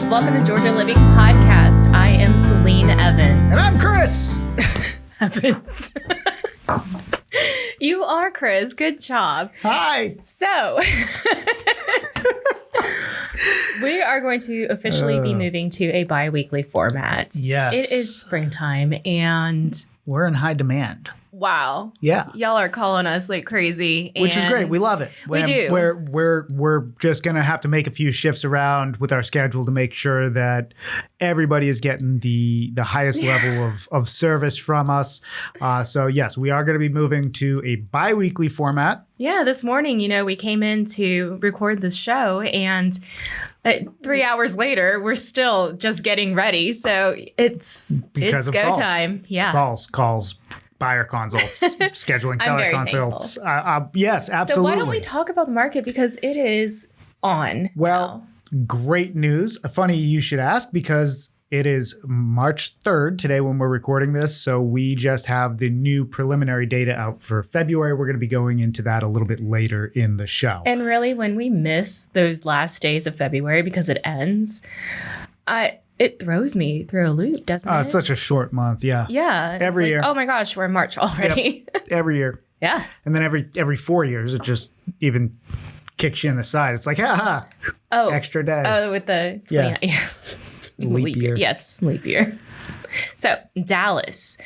Welcome to Georgia Living Podcast. I am Céline Evans. And I'm Chris. Evans. You are Chris. Good job. Hi. So, we are going to officially be moving to a bi-weekly format. Yes. It is springtime and we're in high demand. wow. Yeah. Y'all are calling us like crazy. Which is great. We love it. We do. We're just going to have to make a few shifts around with our schedule to make sure that everybody is getting the highest level of service from us. So yes, we are going to be moving to a bi-weekly format. Yeah, this morning, we came in to record this show and 3 hours later, we're still just getting ready. So it's go time. Yeah. Calls. Buyer consults, scheduling seller consults. Yes, absolutely. So why don't we talk about the market because it is on. Well, great news. Funny you should ask because it is March 3rd today when we're recording this. So we just have the new preliminary data out for February. We're going to be going into that a little bit later in the show. And really, when we miss those last days of February because it ends, it throws me through a loop, doesn't it? It's such a short month. Yeah. Yeah. Every year. Oh my gosh, we're in March already. Yep. Every year. Yeah. And then every 4 years, it just even kicks you in the side. It's like, extra day. Oh, with the 29. Yeah. Leap year. Yes, leap year. So Dallas.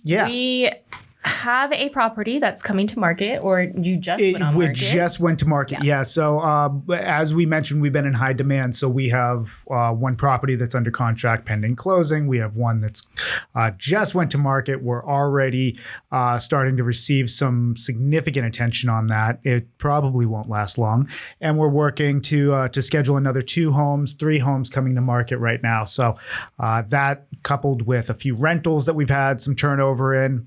We have a property that's coming to market, or you just went on market? We just went to market, yeah. So as we mentioned, we've been in high demand. So we have one property that's under contract pending closing. We have one that's just went to market. We're already starting to receive some significant attention on that. It probably won't last long. And we're working to schedule another 3 homes coming to market right now. So that coupled with a few rentals that we've had some turnover in,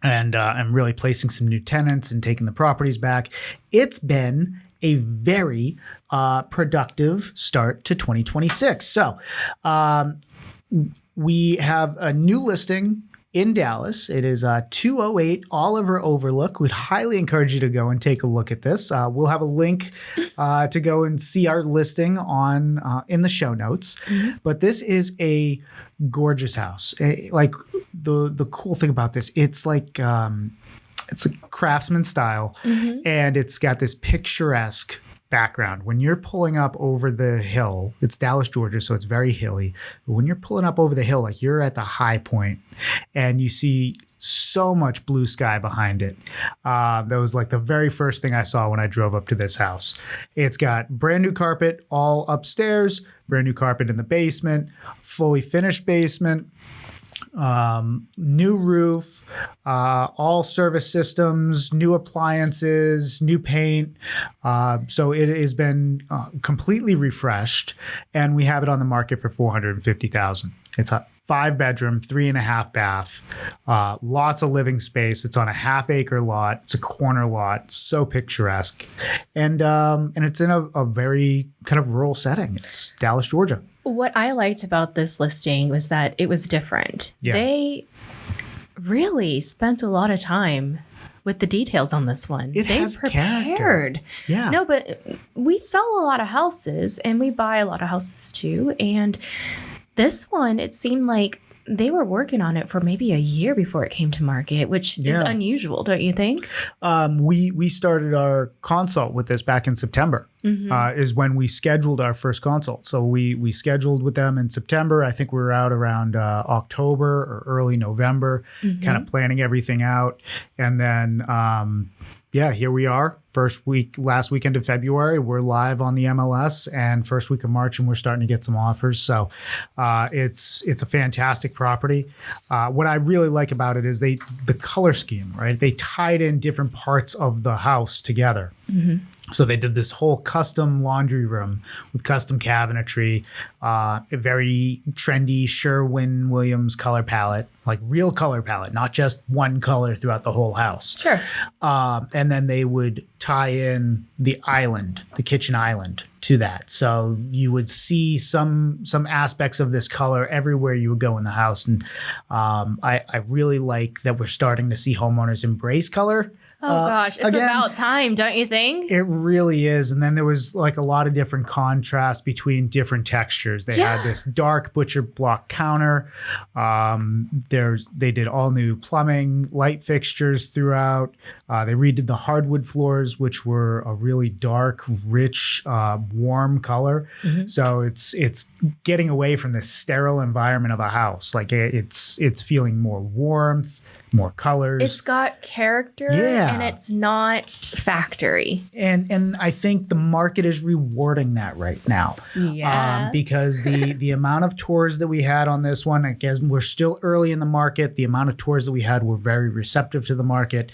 and I'm really placing some new tenants and taking the properties back. It's been a very productive start to 2026. So we have a new listing in Dallas. It is 208 Oliver Overlook. We'd highly encourage you to go and take a look at this. We'll have a link to go and see our listing on in the show notes. Mm-hmm. But this is a gorgeous house. Like the cool thing about this, it's like it's a craftsman-style, mm-hmm. and it's got this picturesque background. When you're pulling up over the hill, it's Dallas, Georgia, so it's very hilly. But when you're pulling up over the hill, like you're at the high point and you see so much blue sky behind it. That was like the very first thing I saw when I drove up to this house. It's got brand new carpet all upstairs, brand new carpet in the basement, fully finished basement. New roof, all service systems, new appliances, new paint. So it has been completely refreshed, and we have it on the market for $450,000. It's a 5-bedroom, 3.5 bath, lots of living space. It's on a half-acre lot. It's a corner lot, so picturesque, and it's in a very kind of rural setting. It's Dallas, Georgia. What I liked about this listing was that it was different. Yeah. They really spent a lot of time with the details on this one. They has prepared. Character. Yeah. No, but we sell a lot of houses and we buy a lot of houses too. And this one, it seemed like they were working on it for maybe a year before it came to market, which is unusual, don't you think? We started our consult with this back in September, mm-hmm. Is when we scheduled our first consult. So we scheduled with them in September. I think we were out around October or early November, mm-hmm. kind of planning everything out. And then, here we are. Last weekend of February, we're live on the MLS, and first week of March, and we're starting to get some offers. So it's a fantastic property. What I really like about it is the color scheme, right? They tied in different parts of the house together. Mm-hmm. So they did this whole custom laundry room with custom cabinetry, a very trendy Sherwin-Williams color palette, like real color palette, not just one color throughout the whole house. Sure. And then they would tie in the kitchen island to that. So you would see some aspects of this color everywhere you would go in the house. And I really like that we're starting to see homeowners embrace color. Oh gosh, it's about time, don't you think? It really is. And then there was like a lot of different contrast between different textures. They had this dark butcher block counter. They did all new plumbing, light fixtures throughout. They redid the hardwood floors, which were a really dark, rich, warm color. Mm-hmm. So it's getting away from this sterile environment of a house. Like it's feeling more warmth, more colors. It's got character. And it's not factory. And I think the market is rewarding that right now. Yeah. Because the amount of tours that we had on this one, I guess we're still early in the market. The amount of tours that we had were very receptive to the market.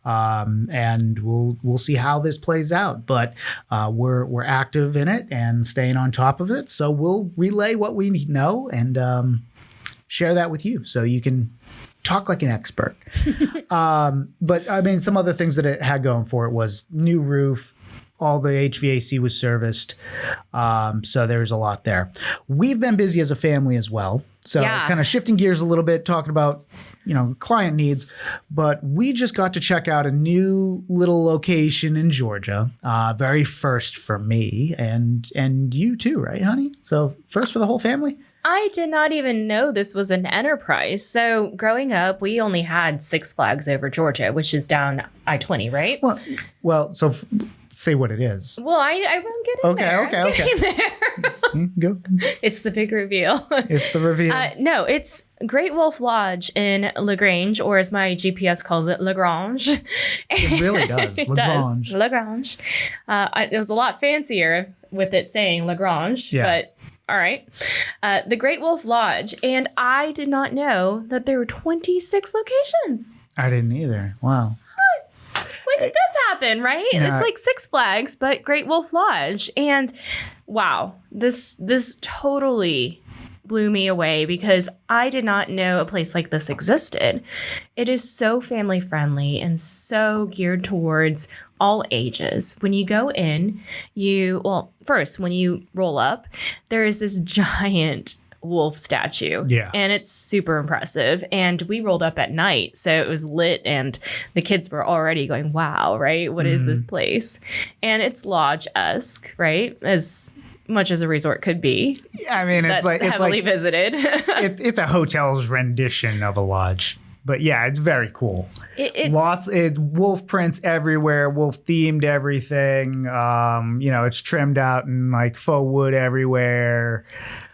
And we'll see how this plays out. But we're active in it and staying on top of it. So we'll relay what we know and share that with you so you can talk like an expert. But I mean, some other things that it had going for it was new roof. All the HVAC was serviced. So there's a lot there. We've been busy as a family as well. So kind of shifting gears a little bit, talking about, client needs. But we just got to check out a new little location in Georgia. Very first for me and you too, right, honey? So first for the whole family? I did not even know this was an enterprise. So growing up, we only had Six Flags over Georgia, which is down I-20, right? Well, so say what it is. Well, I won't get in there. Okay. Go. It's the big reveal. It's the reveal. No, it's Great Wolf Lodge in LaGrange, or as my GPS calls it, LaGrange. It really does. LaGrange. LaGrange. It was a lot fancier with it saying LaGrange, but... All right. The Great Wolf Lodge. And I did not know that there were 26 locations. I didn't either. Wow. When did this happen, right? Yeah. It's like Six Flags, but Great Wolf Lodge. And wow, this totally blew me away because I did not know a place like this existed. It is so family friendly and so geared towards all ages. When you go in, first, when you roll up, there is this giant wolf statue. Yeah. And it's super impressive. And we rolled up at night, so it was lit and the kids were already going, wow, right? What is this place? And it's lodge-esque, right? As much as a resort could be. I mean, it's heavily visited. It's a hotel's rendition of a lodge. But yeah, it's very cool. It's wolf prints everywhere, wolf themed everything. It's trimmed out and like faux wood everywhere.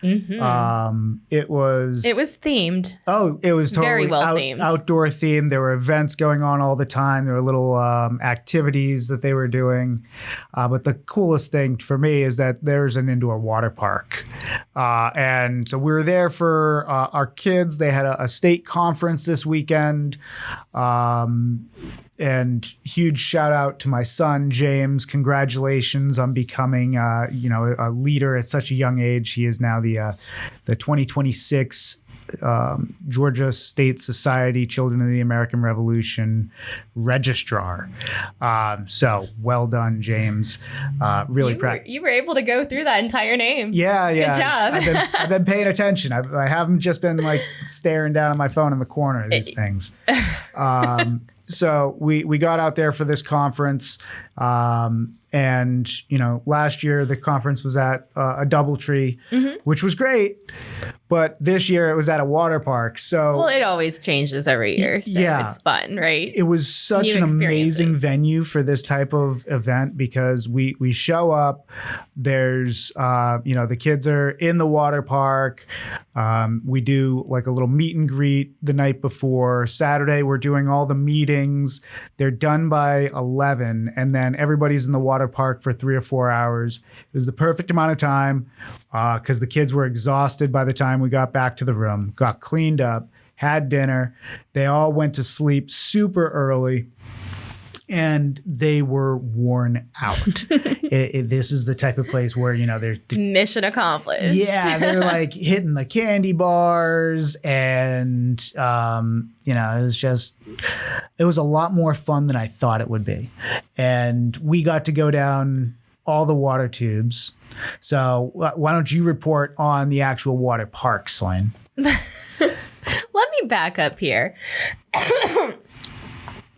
Mm-hmm. It was themed. Oh, it was totally very well themed. Outdoor themed. There were events going on all the time. There were little activities that they were doing. But the coolest thing for me is that there's an indoor water park. And so we were there for our kids. They had a state conference this weekend. And huge shout out to my son, James. Congratulations on becoming, a leader at such a young age. He is now the 2026 Georgia State Society Children of the American Revolution Registrar. So well done, James. Really proud. You were able to go through that entire name. Yeah. Good job. I've been paying attention. I haven't just been like staring down at my phone in the corner of these things. So we got out there for this conference. And, last year the conference was at a DoubleTree, which was great. But this year it was at a water park. So it always changes every year. So it's fun, right? It was such an amazing venue for this type of event because we show up. There's, the kids are in the water park. We do like a little meet and greet the night before. Saturday, we're doing all the meetings. They're done by 11, and then everybody's in the water park for 3 or 4 hours. It was the perfect amount of time because the kids were exhausted by the time we got back to the room, got cleaned up, had dinner. They all went to sleep super early. And they were worn out. This is the type of place where, there's... Mission accomplished. Yeah, they're like hitting the candy bars and, it was a lot more fun than I thought it would be. And we got to go down all the water tubes. So why don't you report on the actual water park, Céline? Let me back up here.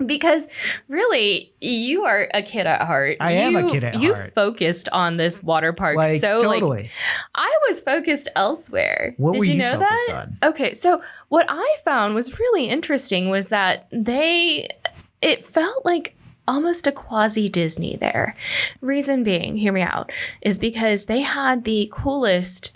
Because really, you are a kid at heart. I am a kid at you heart. You focused on this water park. Totally. I was focused elsewhere. What Did were you you know focused that? on? Okay, so what I found was really interesting was that it felt like almost a quasi-Disney there. Reason being, hear me out, is because they had the coolest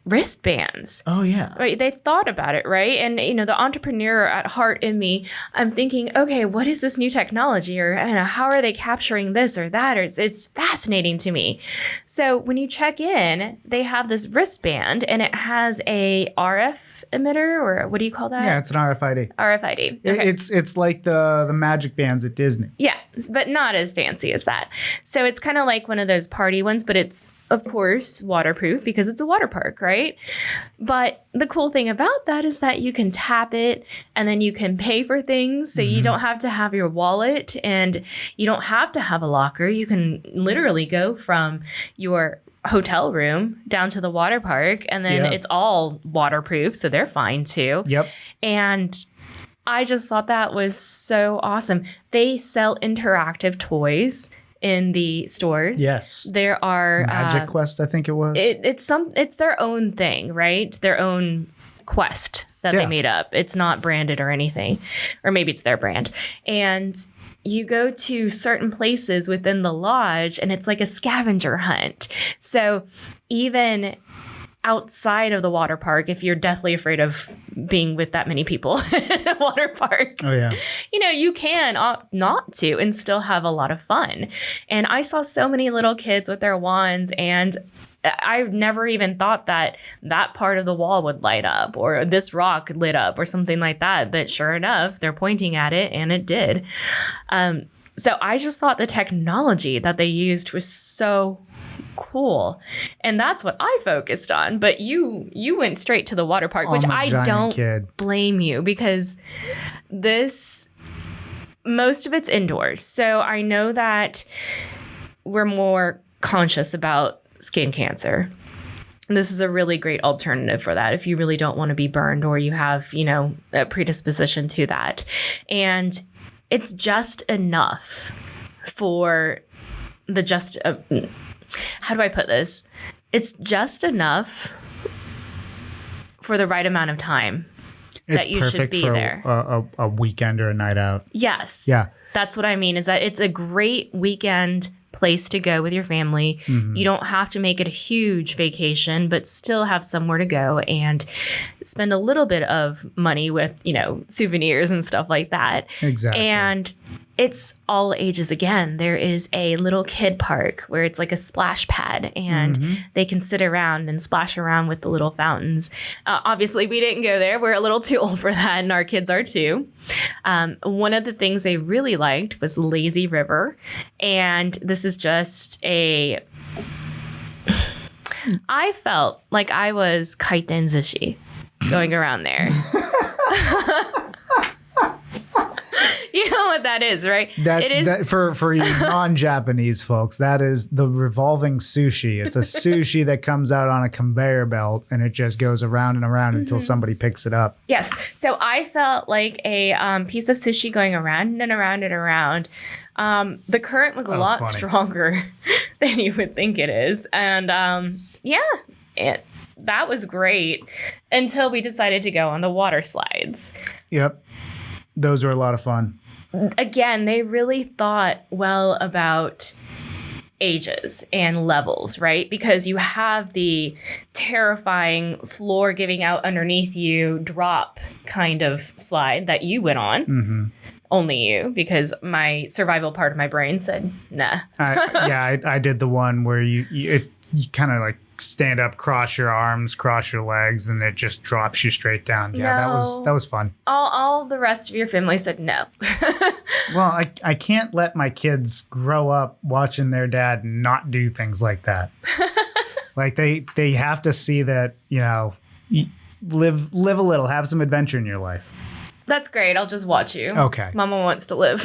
wristbands. Oh, yeah. Right. They thought about it, right? And, the entrepreneur at heart in me, I'm thinking, okay, what is this new technology? Or how are they capturing this or that? Or it's fascinating to me. So when you check in, they have this wristband and it has a RF emitter, or what do you call that? Yeah, it's an RFID. RFID. Okay. It's like the magic bands at Disney. Yeah, but not as fancy as that. So it's kind of like one of those party ones, but it's, of course, waterproof because it's a water park, right? But the cool thing about that is that you can tap it and then you can pay for things. So you don't have to have your wallet and you don't have to have a locker. You can literally go from your hotel room down to the water park, and then it's all waterproof. So they're fine too. Yep. And I just thought that was so awesome. They sell interactive toys in the stores. Yes. There are Magic Quest, I think it was. It's their own thing, right? Their own quest that they made up. It's not branded or anything. Or maybe it's their brand. And you go to certain places within the lodge and it's like a scavenger hunt. So even outside of the water park, if you're deathly afraid of being with that many people in a water park, oh yeah, you can opt not to and still have a lot of fun. And I saw so many little kids with their wands, and I've never even thought that part of the wall would light up or this rock lit up or something like that. But sure enough, they're pointing at it and it did. So I just thought the technology that they used was so cool. And that's what I focused on. But you went straight to the water park, which I don't blame you, because most of it's indoors. So I know that we're more conscious about skin cancer. This is a really great alternative for that if you really don't want to be burned or you have, a predisposition to that. And it's just enough for how do I put this? It's just enough for the right amount of time that you should be there. A weekend or a night out. Yes. Yeah. That's what I mean, is that it's a great weekend place to go with your family. Mm-hmm. You don't have to make it a huge vacation, but still have somewhere to go and spend a little bit of money with, souvenirs and stuff like that. Exactly. And it's all ages again. There is a little kid park where it's like a splash pad and they can sit around and splash around with the little fountains. Obviously, we didn't go there. We're a little too old for that, and our kids are too. One of the things they really liked was Lazy River. And this is just I felt like I was kaiten zushi going around there. You know what that is, right? It is that for you non-Japanese folks. That is the revolving sushi. It's a sushi that comes out on a conveyor belt and it just goes around and around until somebody picks it up. Yes. So I felt like a piece of sushi going around and around and around. The current was a lot stronger than you would think it is, and that was great until we decided to go on the water slides. Yep. Those were a lot of fun. Again, they really thought well about ages and levels, right? Because you have the terrifying floor giving out underneath you drop kind of slide that you went on. Mm-hmm. Only you, because my survival part of my brain said, nah. I did the one where you kind of like stand up, cross your arms, cross your legs, and it just drops you straight down. Yeah, that was fun. All the rest of your family said no. Well, I can't let my kids grow up watching their dad not do things like that. Like they have to see that, live a little, have some adventure in your life. That's great. I'll just watch you. Okay. Mama wants to live.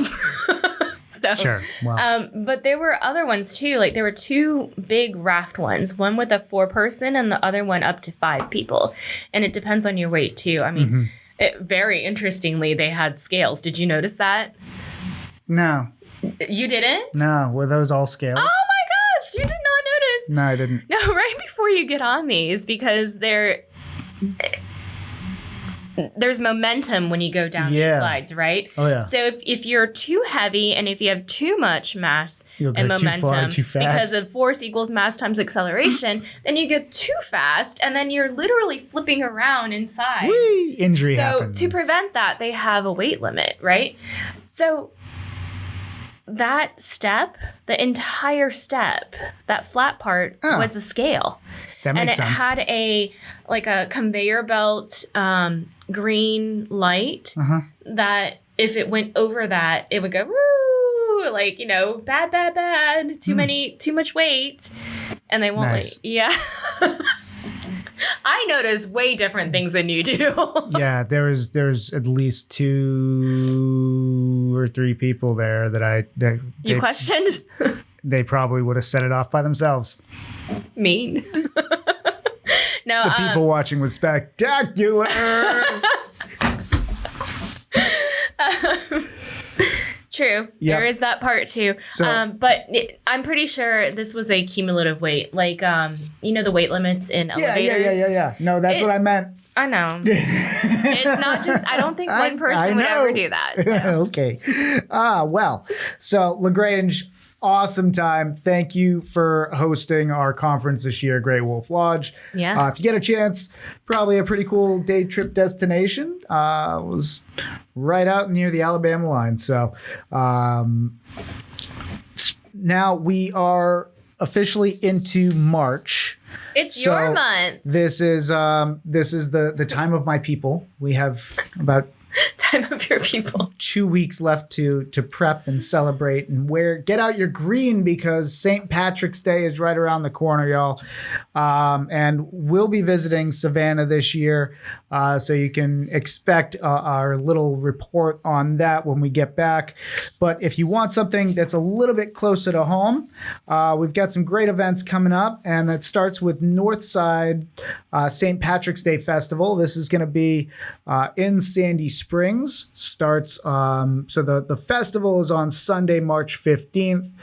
So, sure. Well. But there were other ones too. Like there were two big raft ones, one with a 4-person and the other one up to 5 people. And it depends on your weight too. I mean, Very interestingly, they had scales. Did you notice that? No. You didn't? No. Were those all scales? Oh my gosh, you did not notice. No, I didn't. No, right before you get on these, because there's momentum when you go down these slides, right? Oh, yeah. So if you're too heavy and if you have too much mass You'll and go momentum, too far, too fast. because of force equals mass times acceleration, then you go too fast and then you're literally flipping around inside. Whee! Injury happens. So to prevent that, they have a weight limit, right? So that step, the entire step, that flat part was the scale. That makes sense. And it had a conveyor belt green light that if it went over that, it would go woo, like, bad, too much weight, and they won't Nice. Yeah. I notice way different things than you do. Yeah, there's at least 2 or 3 people there that you questioned? They probably would have set it off by themselves. Mean. No, the people watching was spectacular. True. Yep. There is that part too. So, but I'm pretty sure this was a cumulative weight. Like, the weight limits in elevators. Yeah. No, that's what I meant. I know. It's not just, I don't think one person would ever do that. So. Okay. Well, so LaGrange, awesome time. Thank you for hosting our conference this year, Great Wolf Lodge. Yeah. If you get a chance, probably a pretty cool day trip destination. It was right out near the Alabama line. So now we are officially into March. It's your month. This is the time of my people. We have about time of your people. 2 weeks left to prep and celebrate and get out your green, because St. Patrick's Day is right around the corner, y'all. And we'll be visiting Savannah this year. So you can expect our little report on that when we get back. But if you want something that's a little bit closer to home, we've got some great events coming up, and that starts with Northside St. Patrick's Day Festival. This is going to be in Sandy Springs. Starts so the festival is on Sunday, March 15th.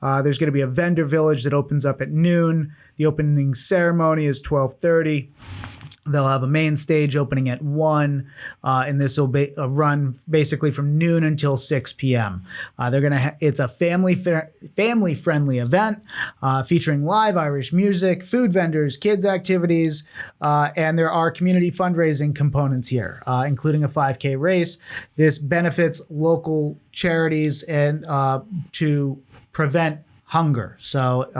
There's going to be a vendor village that opens up at noon. The opening ceremony is 12:30. They'll have a main stage opening at 1, and this will be a run basically from noon until 6 p.m. It's a family-friendly event featuring live Irish music, food vendors, kids activities, and there are community fundraising components here, including a 5K race. This benefits local charities and to prevent hunger. So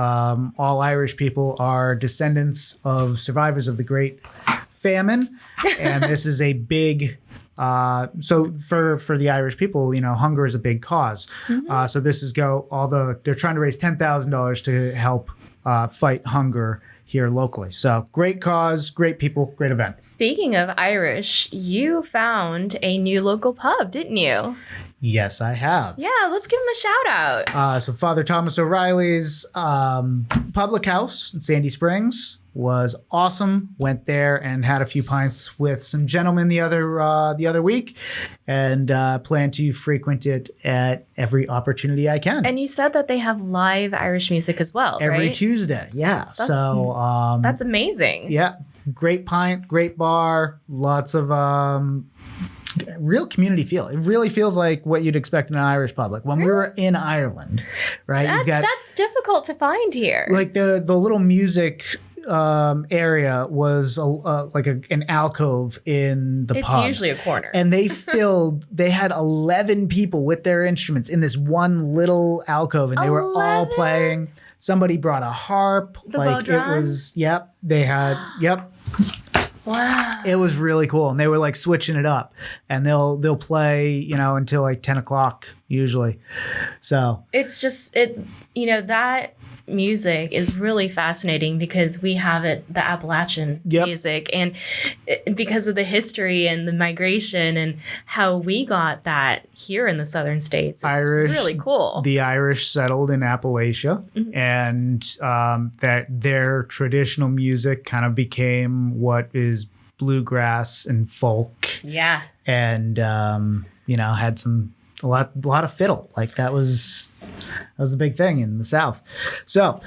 all Irish people are descendants of survivors of the Great Famine, and this is a big so for the Irish people, hunger is a big cause. Mm-hmm. So this is they're trying to raise $10,000 to help fight hunger here locally. So great cause, great people, great event. Speaking of Irish, you found a new local pub, didn't you? Yes, I have. Yeah, let's give him a shout out. So Father Thomas O'Reilly's public house in Sandy Springs was awesome. Went there and had a few pints with some gentlemen the other week, and plan to frequent it at every opportunity I can. And you said that they have live Irish music as well, every right? Tuesday. Yeah. That's amazing. Yeah. Great pint, great bar, lots of real community feel. It really feels like what you'd expect in an Irish pub. Like when we were in Ireland, right? That's difficult to find here. Like the little music area was like an alcove in the pub. It's usually a corner. And they had 11 people with their instruments in this one little alcove, and they were all playing. Somebody brought a harp. Wow. It was really cool. And they were like switching it up, and they'll play, until like 10 o'clock usually. So it's just, that music is really fascinating because we have the Appalachian music, and because of the history and the migration and how we got that here in the southern states. It's really cool. The Irish settled in Appalachia, and that their traditional music kind of became what is bluegrass and folk. Yeah. And, had a lot of fiddle. Like that was the big thing in the South. So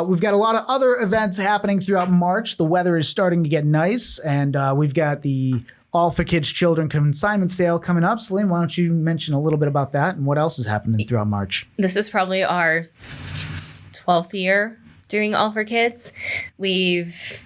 we've got a lot of other events happening throughout March. The weather is starting to get nice, and we've got the All for Kids Children Consignment Sale coming up. Céline, why don't you mention a little bit about that and what else is happening throughout March? This is probably our 12th year doing All for Kids. We've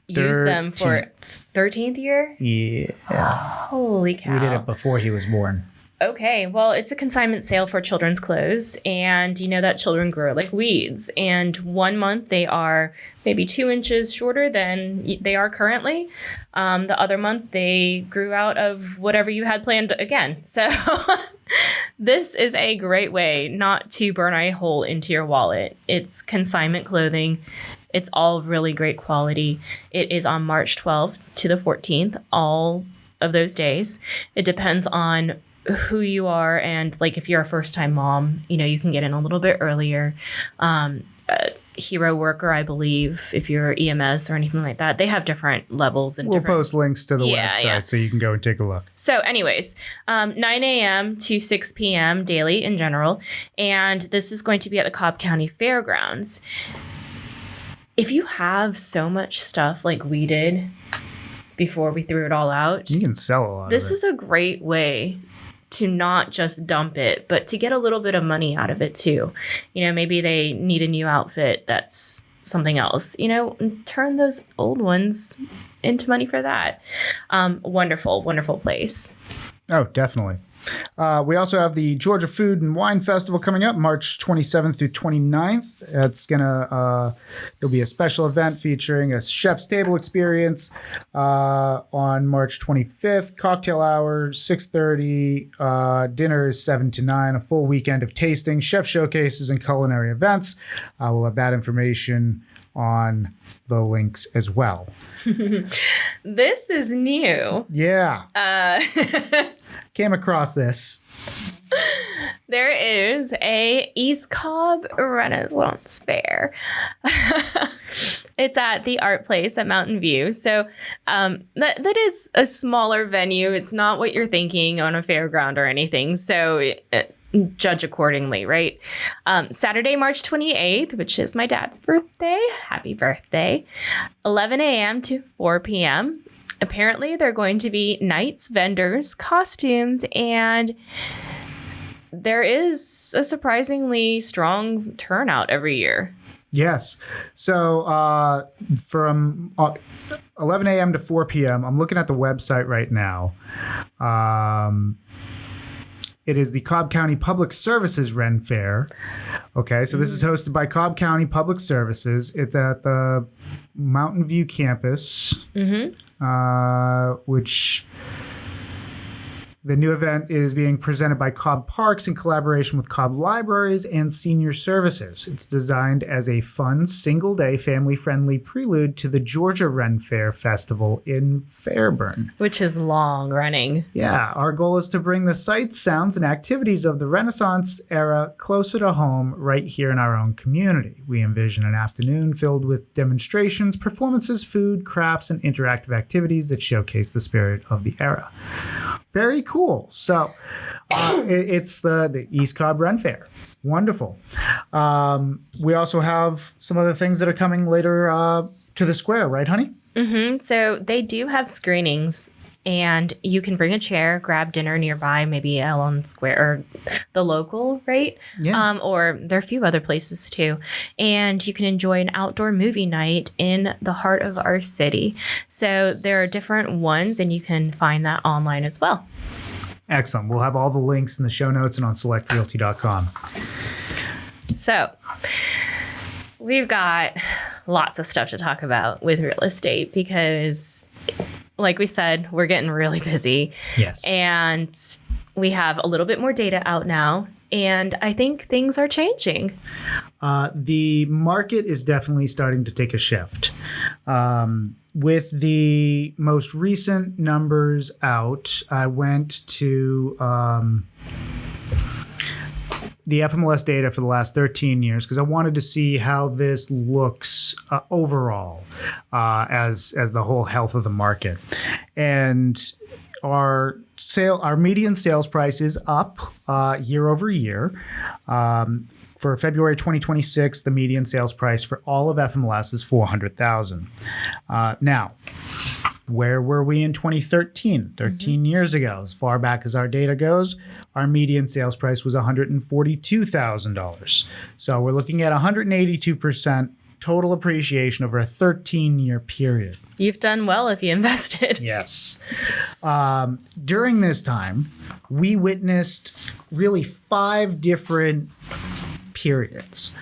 used them for 13th year? Yeah. Holy cow. We did it before he was born. Okay, well, it's a consignment sale for children's clothes, and you know that children grow like weeds. And 1 month they are maybe 2 inches shorter than they are currently. The other month they grew out of whatever you had planned again. So this is a great way not to burn a hole into your wallet. It's consignment clothing. It's all really great quality. It is on March 12th to the 14th, all of those days. It depends on who you are, and like if you're a first-time mom, you can get in a little bit earlier. Hero worker, I believe, if you're EMS or anything like that, they have different levels. And we'll post links to the website so you can go and take a look. So anyways, 9 a.m. to 6 p.m. daily in general, and this is going to be at the Cobb County Fairgrounds. If you have so much stuff like we did before we threw it all out, you can sell a lot. This is a great way to not just dump it, but to get a little bit of money out of it too. Maybe they need a new outfit that's something else. Turn those old ones into money for that. Wonderful, wonderful place. Oh, definitely. We also have the Georgia Food and Wine Festival coming up March 27th through 29th. There'll be a special event featuring a chef's table experience on March 25th. Cocktail hour 6:30. Dinner is 7 to 9. A full weekend of tasting, chef showcases, and culinary events. We'll have that information on the links as well. This is new. Yeah. Came across this. There is a East Cobb Renaissance Fair. It's at the Art Place at Mountain View. So that is a smaller venue. It's not what you're thinking on a fairground or anything. So judge accordingly, right? Saturday, March 28th, which is my dad's birthday. Happy birthday. 11 a.m. to 4 p.m. Apparently, they're going to be nights, vendors, costumes, and there is a surprisingly strong turnout every year. Yes. So from 11 a.m. to 4 p.m., I'm looking at the website right now. It is the Cobb County Public Services Ren Fair. Okay, so this is hosted by Cobb County Public Services. It's at the Mountain View campus, which the new event is being presented by Cobb Parks in collaboration with Cobb Libraries and Senior Services. It's designed as a fun, single-day, family-friendly prelude to the Georgia Ren Fair Festival in Fairburn. Which is long running. Yeah, our goal is to bring the sights, sounds, and activities of the Renaissance era closer to home right here in our own community. We envision an afternoon filled with demonstrations, performances, food, crafts, and interactive activities that showcase the spirit of the era. Very cool. So it's the East Cobb Ren Fair. Wonderful. We also have some other things that are coming later to the square, right, honey? Mm-hmm. So they do have screenings, and you can bring a chair, grab dinner nearby, maybe Allen Square or the local, right? Yeah. Or there are a few other places too. And you can enjoy an outdoor movie night in the heart of our city. So there are different ones, and you can find that online as well. Excellent. We'll have all the links in the show notes and on selectrealty.com. So we've got lots of stuff to talk about with real estate because, like we said, we're getting really busy. Yes. And we have a little bit more data out now, and I think things are changing. The market is definitely starting to take a shift. With the most recent numbers out, I went to the FMLS data for the last 13 years because I wanted to see how this looks overall as the whole health of the market. And our median sales price is up year over year. For February 2026, the median sales price for all of FMLS is $400,000. Now, where were we in 2013? 13 years ago, as far back as our data goes, our median sales price was $142,000. So we're looking at 182% total appreciation over a 13-year period. You've done well if you invested. Yes. During this time, we witnessed really 5 different periods.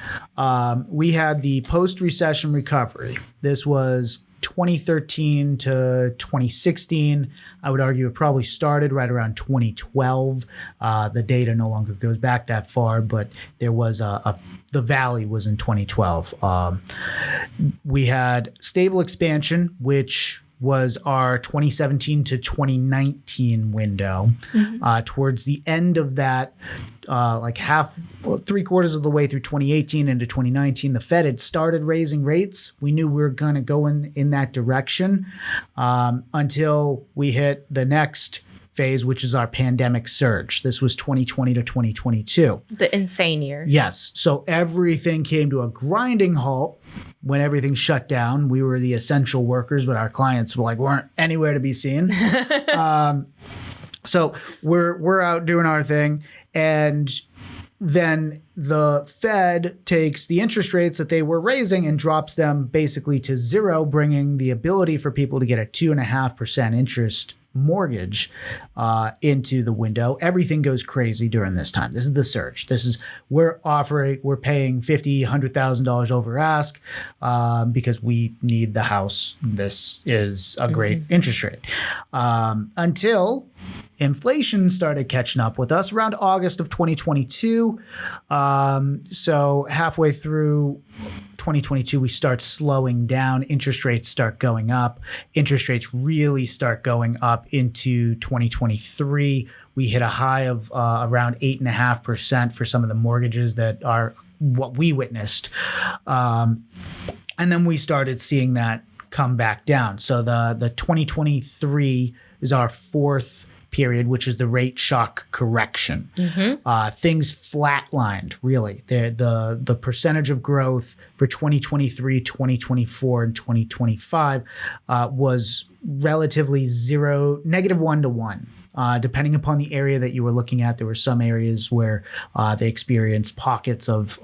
We had the post-recession recovery. This was 2013 to 2016. I would argue it probably started right around 2012. The data no longer goes back that far, but there was the valley was in 2012. We had stable expansion, which was our 2017 to 2019 window. Towards the end of that, three-quarters of the way through 2018 into 2019, the Fed had started raising rates. We knew we were going to go in that direction until we hit the next phase, which is our pandemic surge. This was 2020 to 2022. The insane years. Yes. So everything came to a grinding halt when everything shut down. We were the essential workers, but our clients weren't anywhere to be seen. So we're out doing our thing. And then the Fed takes the interest rates that they were raising and drops them basically to zero, bringing the ability for people to get a 2.5% interest mortgage into the window. Everything goes crazy during this time. This is the surge. We're paying $50,000, $100,000 over ask because we need the house. This is a great interest rate until inflation started catching up with us around August of 2022. So halfway through 2022, we start slowing down. Interest rates start going up. Interest rates really start going up into 2023. We hit a high of around 8.5% for some of the mortgages that are what we witnessed. And then we started seeing that come back down. So the 2023 is our fourth period, which is the rate shock correction. Things flatlined, really. The percentage of growth for 2023, 2024, and 2025 was relatively zero, -1 to 1. Depending upon the area that you were looking at, there were some areas where they experienced pockets of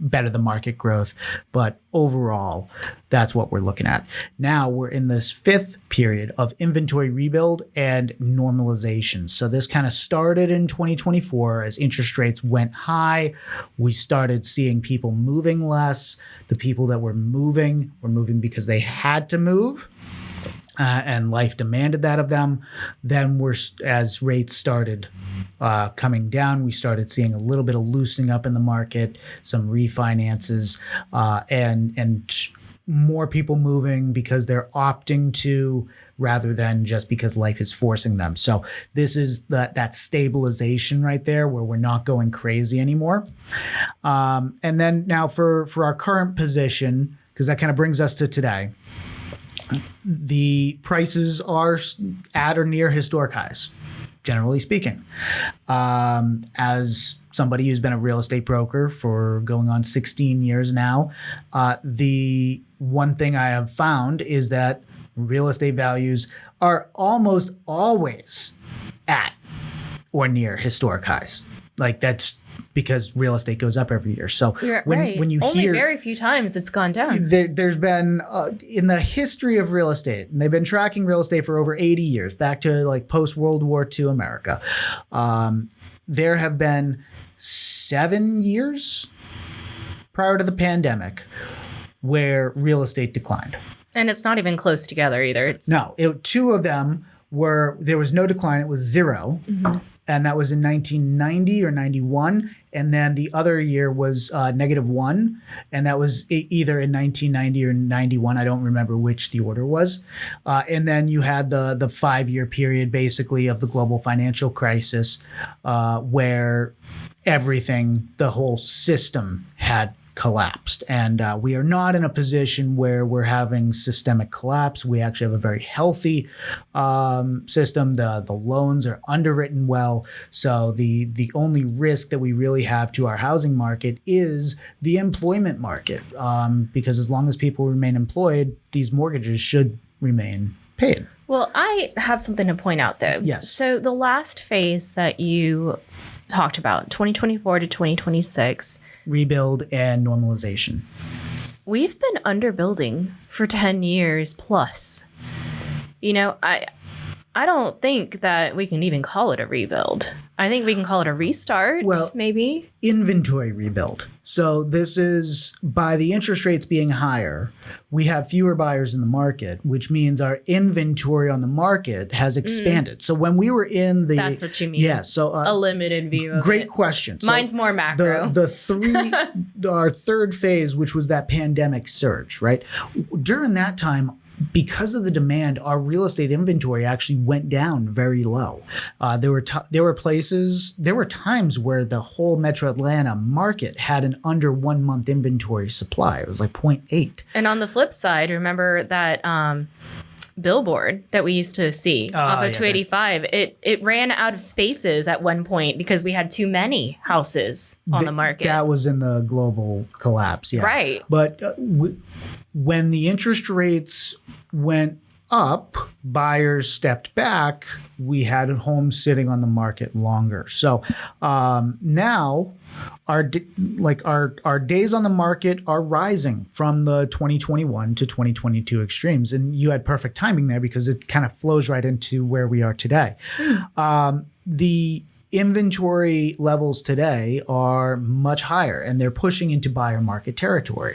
better than market growth. But overall, that's what we're looking at. Now we're in this 5th period of inventory rebuild and normalization. So this kind of started in 2024 as interest rates went high. We started seeing people moving less. The people that were moving because they had to move. And life demanded that of them. Then as rates started coming down, we started seeing a little bit of loosening up in the market, some refinances, and more people moving because they're opting to rather than just because life is forcing them. So this is that stabilization right there where we're not going crazy anymore. And then now for our current position, because that kind of brings us to today, the prices are at or near historic highs, generally speaking. As somebody who's been a real estate broker for going on 16 years now, the one thing I have found is that real estate values are almost always at or near historic highs. That's because real estate goes up every year. So when you only hear very few times it's gone down. There's been in the history of real estate, and they've been tracking real estate for over 80 years, back to post World War II America. There have been 7 years prior to the pandemic where real estate declined. And it's not even close together either. No, 2 of them there was no decline. It was 0. And that was in 1990 or 91. And then the other year was -1. And that was either in 1990 or 91. I don't remember which the order was. And then you had the 5-year period basically of the global financial crisis where everything, the whole system had collapsed. And we are not in a position where we're having systemic collapse. We actually have a very healthy system. The loans are underwritten well. So the only risk that we really have to our housing market is the employment market, because as long as people remain employed, these mortgages should remain paid. Well, I have something to point out, though. Yes. So the last phase that you talked about, 2024 to 2026, rebuild and normalization. We've been underbuilding for 10 years plus. You know, I don't think that we can even call it a rebuild. I think we can call it a restart, maybe. Inventory rebuild. So this is, by the interest rates being higher, we have fewer buyers in the market, which means our inventory on the market has expanded. So when we were in the... That's what you mean. Yeah. So a limited view of great it. question. Mine's so more macro. Our third phase, which was that pandemic surge, right? During that time, because of the demand, our real estate inventory actually went down very low. There were times where the whole Metro Atlanta market had an under 1 month inventory supply. It was like 0.8. And on the flip side, remember that billboard that we used to see off of 285? It ran out of spaces at one point because we had too many houses on the market. That was in the global collapse, yeah. Right. But when the interest rates went up, buyers stepped back, we had homes sitting on the market longer. So now our days on the market are rising from the 2021 to 2022 extremes. And you had perfect timing there because it kind of flows right into where we are today. The inventory levels today are much higher and they're pushing into buyer market territory.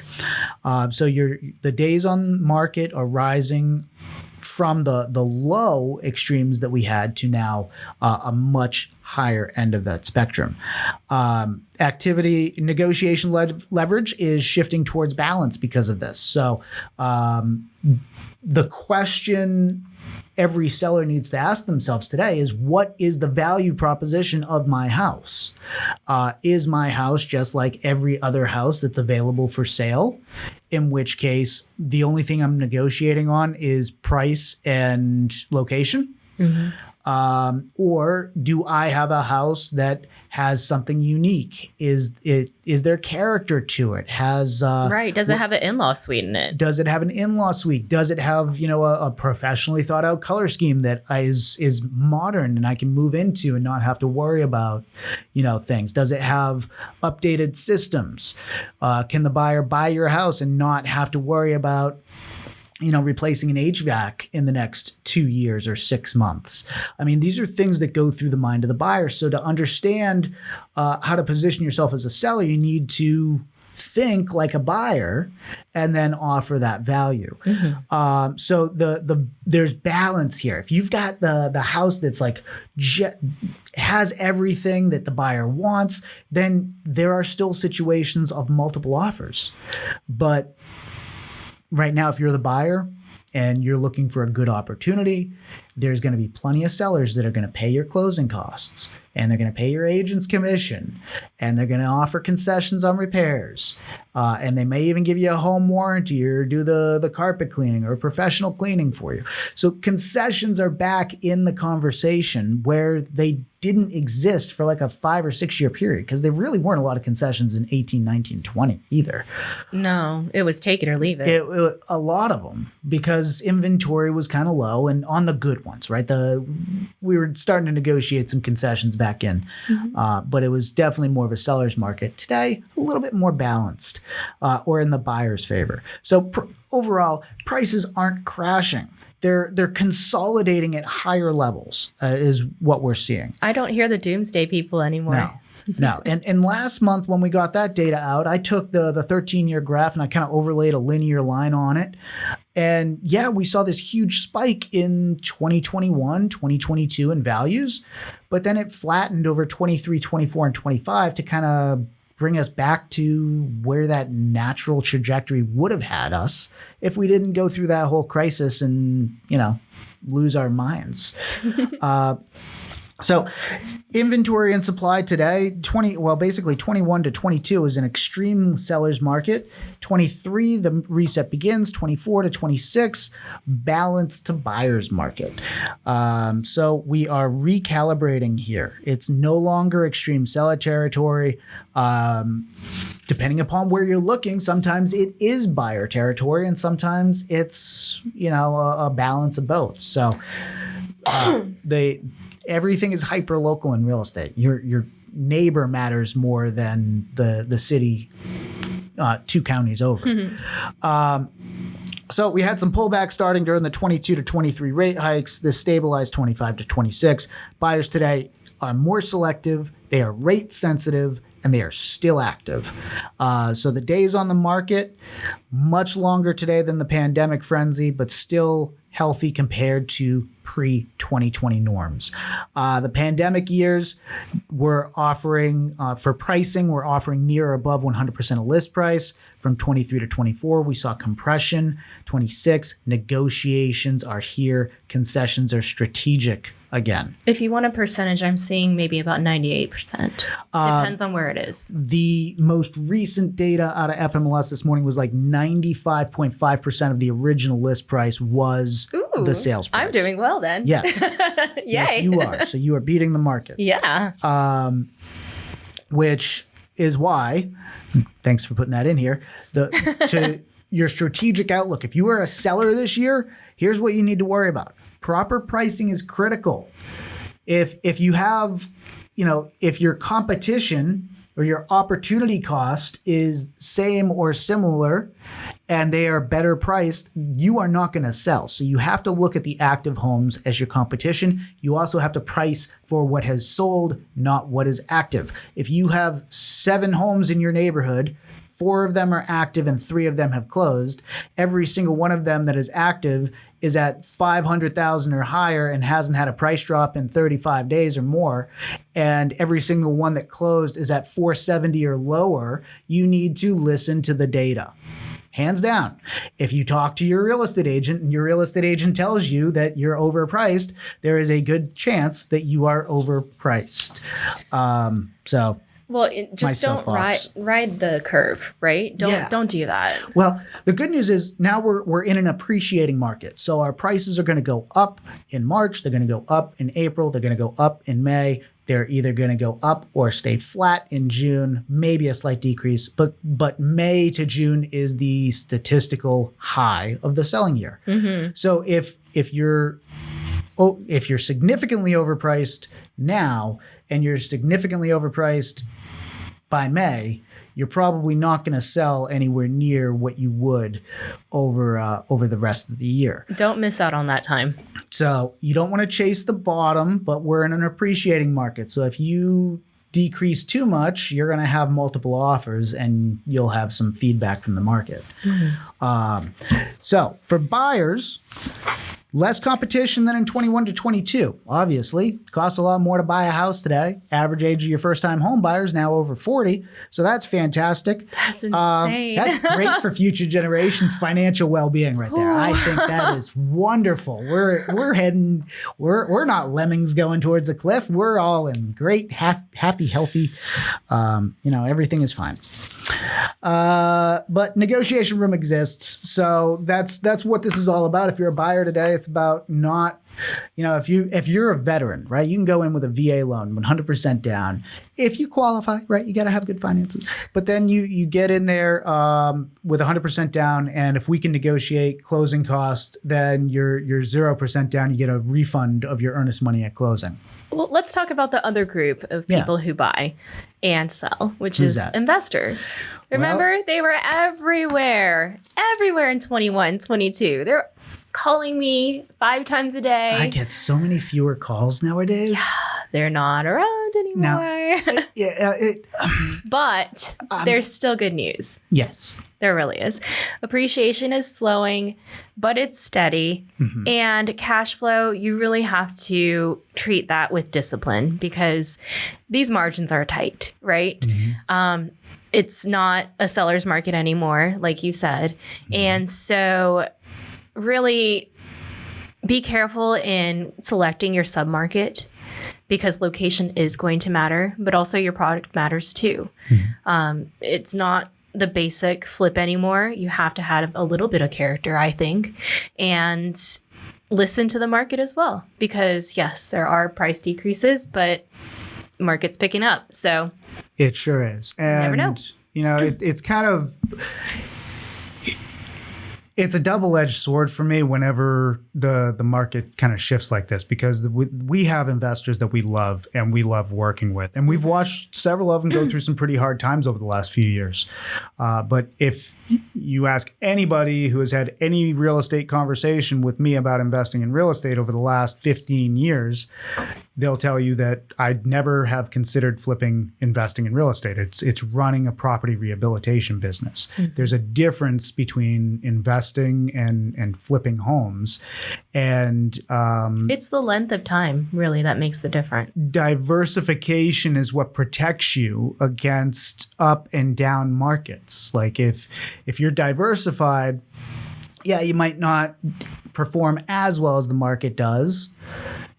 So the days on market are rising from the low extremes that we had to now a much higher end of that spectrum. Negotiation leverage is shifting towards balance because of this. So the question every seller needs to ask themselves today is, what is the value proposition of my house? Is my house just like every other house that's available for sale? In which case, the only thing I'm negotiating on is price and location. Mm-hmm. Or do I have a house that has something unique? Is there character to it? Right. Does it have an in-law suite in it? Does it have an in-law suite? Does it have, a professionally thought out color scheme that is modern and I can move into and not have to worry about, things? Does it have updated systems? Can the buyer buy your house and not have to worry about replacing an HVAC in the next 2 years or 6 months? I mean, these are things that go through the mind of the buyer. So to understand how to position yourself as a seller, you need to think like a buyer and then offer that value. Mm-hmm. So there's balance here. If you've got the house that's like has everything that the buyer wants, then there are still situations of multiple offers. But right now, if you're the buyer and you're looking for a good opportunity, there's going to be plenty of sellers that are going to pay your closing costs, and they're going to pay your agent's commission, and they're going to offer concessions on repairs, and they may even give you a home warranty or do the carpet cleaning or professional cleaning for you. So concessions are back in the conversation where they didn't exist for like a 5 or 6 year period, because there really weren't a lot of concessions in 18, 19, 20 either. No, it was take it or leave it. A lot of them, because inventory was kind of low, and on the good ones, right? We were starting to negotiate some concessions back in, but it was definitely more of a seller's market. Today, a little bit more balanced, or in the buyer's favor. So overall, prices aren't crashing. They're consolidating at higher levels, is what we're seeing. I don't hear the doomsday people anymore. No. And last month when we got that data out, I took the 13-year graph and I kind of overlaid a linear line on it. And yeah, we saw this huge spike in 2021, 2022 in values, but then it flattened over 23, 24, and 25 to kind of bring us back to where that natural trajectory would have had us if we didn't go through that whole crisis and, lose our minds. So inventory and supply today, basically 21 to 22 is an extreme seller's market. 23, the reset begins. 24 to 26, balance to buyer's market. So we are recalibrating here. It's no longer extreme seller territory. Depending upon where you're looking, sometimes it is buyer territory and sometimes it's, a balance of both. So everything is hyper local in real estate. Your neighbor matters more than the city 2 counties over. So we had some pullback starting during the 22 to 23 rate hikes. This stabilized 25 to 26. Buyers today are more selective. They are rate sensitive. And they are still active. So the days on the market, much longer today than the pandemic frenzy, but still healthy compared to pre-2020 norms. The pandemic years were offering, for pricing, we're offering near or above 100% of list price. From 23 to 24, we saw compression. 26, negotiations are here. Concessions are strategic again. If you want a percentage, I'm seeing maybe about 98%. Depends on where it is. The most recent data out of FMLS this morning was like 95.5% of the original list price was the sales price. I'm doing well then. Yes. Yay. Yes, you are. So you are beating the market. Yeah. Which is why, thanks for putting that in here, to your strategic outlook. If you are a seller this year, here's what you need to worry about. Proper pricing is critical. If you have, if your competition or your opportunity cost is same or similar and they are better priced, you are not going to sell. So you have to look at the active homes as your competition. You also have to price for what has sold, not what is active. If you have 7 homes in your neighborhood, 4 of them are active and 3 of them have closed, every single one of them that is active is at 500,000 or higher and hasn't had a price drop in 35 days or more, and every single one that closed is at 470 or lower, you need to listen to the data. Hands down. If you talk to your real estate agent and your real estate agent tells you that you're overpriced, there is a good chance that you are overpriced. Well, just don't ride the curve, right? Don't do that. Well, the good news is now we're in an appreciating market. So our prices are going to go up in March. They're going to go up in April. They're going to go up in May. They're either going to go up or stay flat in June, maybe a slight decrease. But May to June is the statistical high of the selling year. Mm-hmm. So if you're significantly overpriced now and you're significantly overpriced by May, you're probably not going to sell anywhere near what you would over the rest of the year. Don't miss out on that time. So you don't want to chase the bottom, but we're in an appreciating market. So if you decrease too much, you're going to have multiple offers and you'll have some feedback from the market. Mm-hmm. So for buyers, less competition than in 21 to 22. Obviously, it costs a lot more to buy a house today. Average age of your first-time home buyer is now over 40, so that's fantastic. That's insane. That's great for future generations' financial well-being right there. I think that is wonderful. We're not lemmings going towards a cliff. We're all in great, happy, healthy. Everything is fine. But negotiation room exists. So that's what this is all about. If you're a buyer today, it's about not, if you're a veteran, right, you can go in with a VA loan, 100% down. If you qualify, right, you got to have good finances. But then you get in there with 100% down, and if we can negotiate closing cost, then you're 0% down. You get a refund of your earnest money at closing. Well, let's talk about the other group of people who buy and sell, which is investors. Remember, they were everywhere in 21, 22. They're calling me 5 times a day. I get so many fewer calls nowadays. Yeah, they're not around anymore. But there's still good news. Yes. There really is. Appreciation is slowing, but it's steady. Mm-hmm. And cash flow, you really have to treat that with discipline because these margins are tight, right? Mm-hmm. It's not a seller's market anymore, like you said. Mm-hmm. And so really be careful in selecting your submarket because location is going to matter, but also your product matters too. It's not the basic flip anymore. You have to have a little bit of character, I think, and listen to the market as well, because yes, there are price decreases, but market's picking up. So it sure is. And never know. It's kind of, it's a double-edged sword for me whenever the market kind of shifts like this, because we have investors that we love and we love working with. And we've watched several of them go through some pretty hard times over the last few years. But if you ask anybody who has had any real estate conversation with me about investing in real estate over the last 15 years, they'll tell you that I'd never have considered investing in real estate. It's running a property rehabilitation business. There's a difference between investing and flipping homes. And it's the length of time, really, that makes the difference. Diversification is what protects you against up and down markets. Like if you're diversified, yeah, you might not perform as well as the market does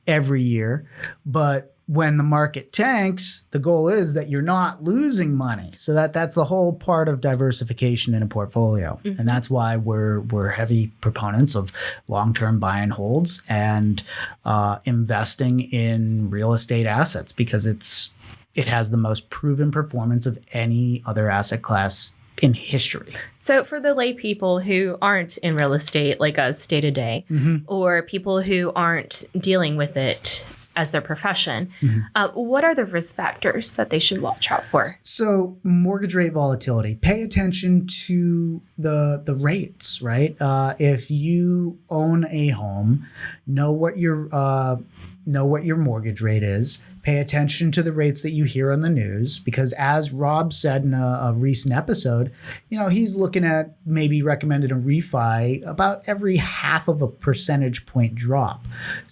every year, but when the market tanks, the goal is that you're not losing money. So that's the whole part of diversification in a portfolio. And that's why we're heavy proponents of long-term buy and holds and investing in real estate assets, because it has the most proven performance of any other asset class in history. So for the lay people who aren't in real estate like us day to day, or people who aren't dealing with it as their profession, what are the risk factors that they should watch out for? So mortgage rate volatility. Pay attention to the rates, right? If you own a home, know what your mortgage rate is. Pay attention to the rates that you hear on the news, because as Rob said in a recent episode, he's looking at maybe recommended a refi about every 0.5 percentage point drop.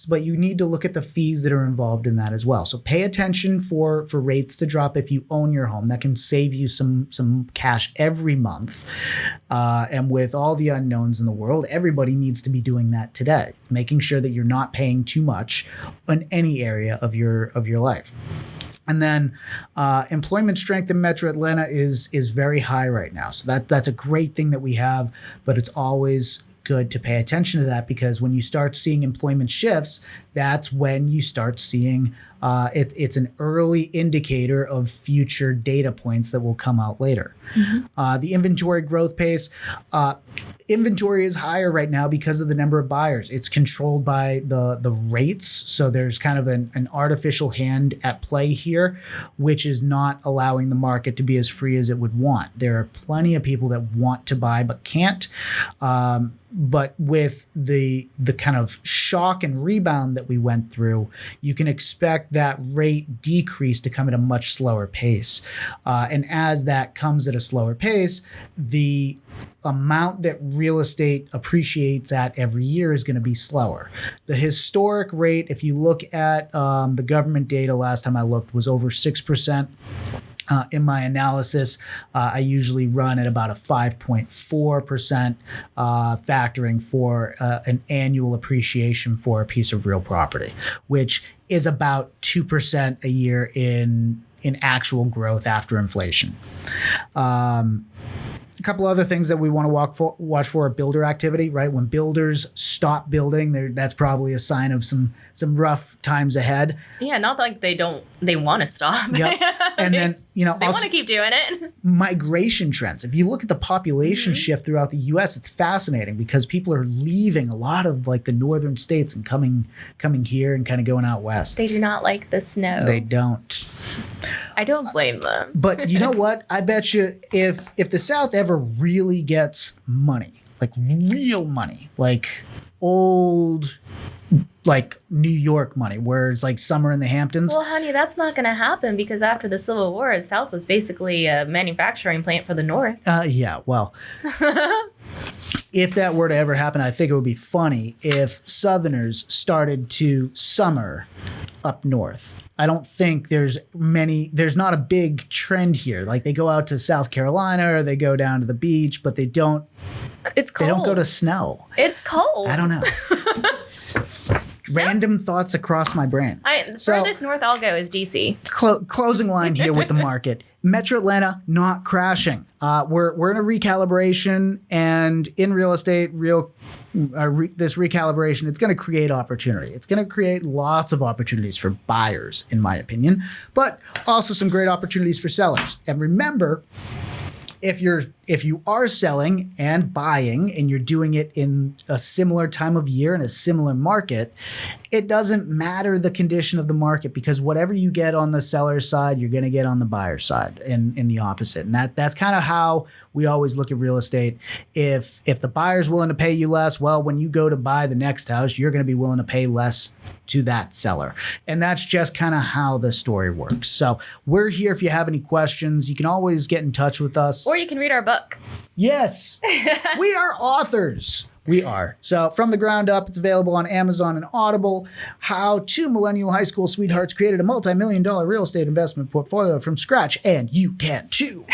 But you need to look at the fees that are involved in that as well. So pay attention for rates to drop if you own your home. That can save you some cash every month. And with all the unknowns in the world, everybody needs to be doing that today, making sure that you're not paying too much in any area of your life. And then employment strength in Metro Atlanta is very high right now. So that's a great thing that we have, but it's always good to pay attention to that, because when you start seeing employment shifts, that's when you start seeing it's an early indicator of future data points that will come out later. The inventory growth pace. Inventory is higher right now because of the number of buyers. It's controlled by the rates. So there's kind of an artificial hand at play here, which is not allowing the market to be as free as it would want. There are plenty of people that want to buy but can't. But with the kind of shock and rebound that we went through, you can expect that rate decrease to come at a much slower pace. And as that comes at a slower pace, the amount that real estate appreciates at every year is going to be slower. The historic rate, if you look at the government data last time I looked, was over 6%. In my analysis, I usually run at about a 5.4%, factoring for an annual appreciation for a piece of real property, which is about 2% a year in actual growth after inflation. A couple other things that we want to watch for are builder activity, right? When builders stop building, that's probably a sign of some rough times ahead. Yeah, not like they want to stop. Yep. And then, they want to keep doing it. Migration trends. If you look at the population shift throughout the U.S., it's fascinating because people are leaving a lot of like the northern states and coming here and kind of going out west. They do not like the snow. They don't. I don't blame them. But you know what? I bet you if the South ever really gets money, like real money, like old, like New York money, where it's like summer in the Hamptons. Well, honey, that's not going to happen because after the Civil War, the South was basically a manufacturing plant for the North. Yeah, well, if that were to ever happen, I think it would be funny if Southerners started to summer up north. I don't think there's not a big trend here. Like they go out to South Carolina or they go down to the beach, but they don't. It's cold. They don't go to snow. It's cold. I don't know. Random thoughts across my brain. The furthest north I'll go is DC. Closing line here with the market. Metro Atlanta not crashing. We're in a recalibration, and in real estate, this recalibration, it's going to create opportunity. It's going to create lots of opportunities for buyers, in my opinion, but also some great opportunities for sellers. And remember, if you are selling and buying and you're doing it in a similar time of year in a similar market, it doesn't matter the condition of the market, because whatever you get on the seller's side, you're going to get on the buyer's side, in the opposite. And that's kind of how we always look at real estate. If the buyer's willing to pay you less, well, when you go to buy the next house, you're going to be willing to pay less to that seller. And that's just kind of how the story works. So we're here. If you have any questions, you can always get in touch with us. Or you can read our book. Yes, we are authors. We are. So From the Ground Up, it's available on Amazon and Audible. How two millennial high school sweethearts created a multi-million-dollar real estate investment portfolio from scratch, and you can too.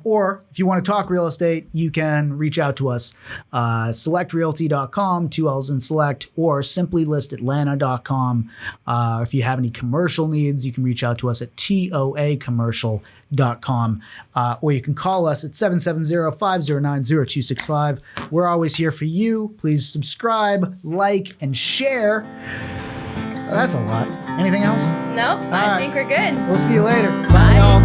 Or if you want to talk real estate, you can reach out to us. SelectRealty.com, 2 L's in Select, or SimplyListAtlanta.com. If you have any commercial needs, you can reach out to us at toacommercial.com. Or you can call us at 770-509-0265. We're always here for you. Please subscribe, like, and share. That's a lot. Anything else? No, I think we're good. We'll see you later. Bye. Bye, y'all.